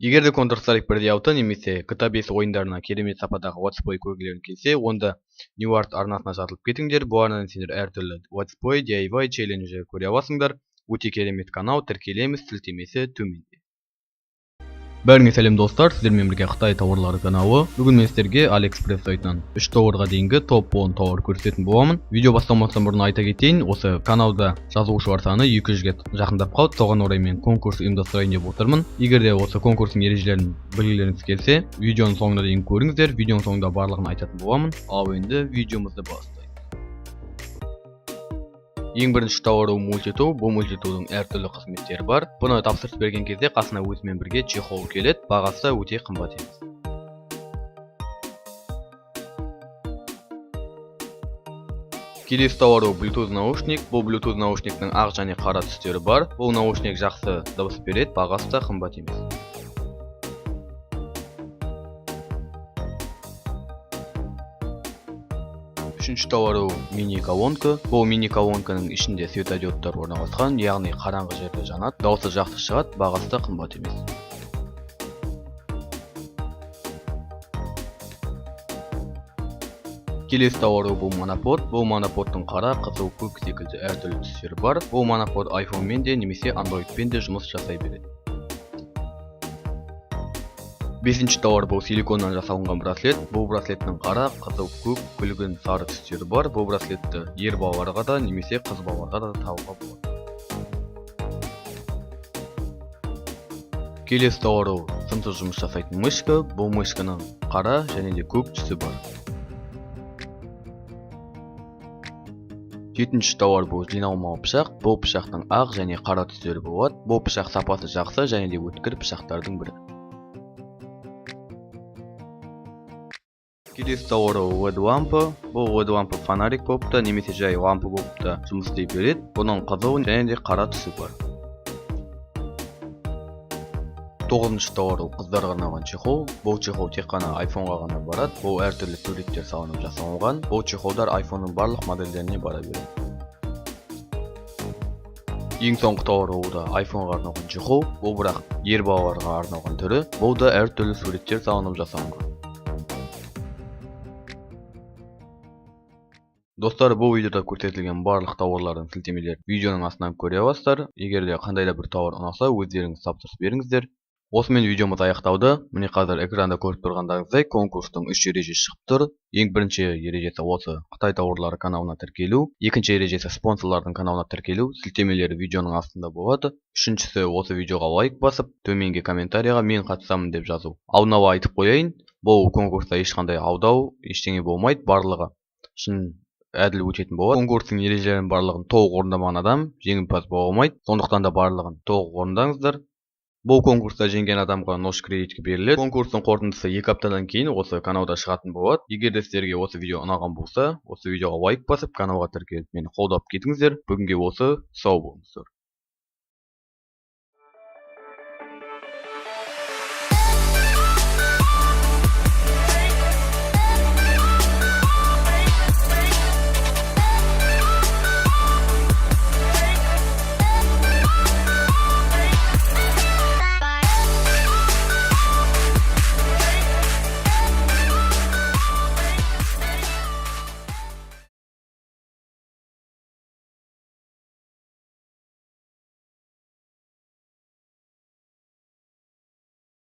Егер де Counter-Strike 1.6 ауты немесе GTA 5 ойындарына керемет сападағы Let's Play көргілерің келсе, онда New Art арнасына жазылып кетіңдер. Бұл арнадан сендер әртүрлі Let's Play, DIY, челленджер көре аласыңдар. Өте керемет канал, тіркелеміз, сілтемесі төменде. Бәріңе сәлем достар, сіздермен бірге Қытай тауарлары каналы. Бүгін мен сіздерге AliExpress сайтынан 3 тауарға дейінгі топ 10 тауар көрсететін боламын. Видео бастамастан бұрын айта кетейін, осы каналда жазылушылар саны 200-ге жақындап қалды. Соған орай мен конкурс ұйымдастырайын деп отырмын. Егер де осы конкурстың ережелерін білгілеріңіз келсе, видеоның соңына дейін көріңіздер. Видеоның соңында барлығын айтатын боламын. Ал енді видеомызды бастайық. Ең бірінші тауары мультитул. Бұл мультитулдың әртүрлі қызметтері бар. Бұны тапсырыс берген кезде қасына өзімен бірге чехол келеді. Бағасы өте қымбат емес. Келесі тауары Bluetooth наушник. Бұл Bluetooth наушниктің ақ және қара түстері бар. Бұл наушник жақсы дыбыс береді, бағасы да қымбат емес. Үшінші тауары мини-колонка. Бұл мини-колонканың ішінде светодиодтар орналасқан, яғни қараңғы жерде жанады, дауысы жақсы шығады, бағасы да қымбат емес. Келесі тауары бұл монопод. Бұл моноподтың қара, қызыл, көк секілді әртүрлі түстері бар. Бұл монопод iPhone-мен де немесе Android-пен де жұмыс жасай береді. Бесінші тауар бұл силиконнан жасалынған браслет. Бұл браслеттің қара, қызыл, көк, күлгін, сары түстері бар. Бұл браслетті ер балаларға да немесе қыз балаларға да тағуға болады. Келесі тауар сымсыз жұмыс жасайтын мышка. Бұл мышканың қара және де көк түсі бар. Жетінші тауар бұл жиналмалы пышақ. Бұл пышақтың ақ және қара түстері болады. Бұл пышақ сапасы жақсы және де өткір пышақтардың бірі. Келесі тауары LED лампа. Бұл LED лампа фонарик болып та немесе жай лампа болып та жұмыс істей береді. Бұның қызыл және де қара түсі бар. Тоғызыншы тауары қыздарға арналған чехол. Бұл чехол тек қана iPhone-ға ғана барады. Бұл әртүрлі суреттер салынып жасалынған. Бұл чехолдар iPhone-ның барлық модельдеріне бара береді. Ең соңғы тауары ол да iPhone-ға арналған чехол. Бұл бірақ ер балаларға арналған түрі. Бұл да әртүрлі суреттер салынып жасалынған. Достар, бұл видеода көрсетілген барлық тауарлардың сілтемелерін видеоның астынан көре аласыздар. Егер де қандай да бір тауар ұнаса, өздеріңіз тапсырыс беріңіздер. Осымен видеомыз аяқталды. Міне қазір экранда көріп тұрғандарыңыздай конкурстың 3 ереже шығып тұр. Ең бірінші ережесі осы Қытай тауарлары каналына тіркелу. Екінші ережесі спонсорлардың каналына тіркелу. Сілтемелері видеоның астында болады. Үшіншісі осы видеоға лайк басып, төменге комментарияға мен қатысамын деп жазу. Алдын ала айтып қояйын, бұл конкурста ешқандай алдау, ештеңе болмайды, барлығы шын әділ өтетін болады. Конкурстың ережелерінің барлығын толық орындамаған адам жеңімпаз бола алмайды. Сондықтан да барлығын толық орындаңыздар. Бұл конкурста жеңген адамға нош кредитке беріледі. Конкурстың қорытындысы 2 аптадан кейін осы каналда шығатын болады. Егер де сіздерге осы видео ұнаған болса, осы видеоға лайк басып, каналға тіркеліп мені қолдап кетіңіздер. Бүгінге осы, сау болыңыздар.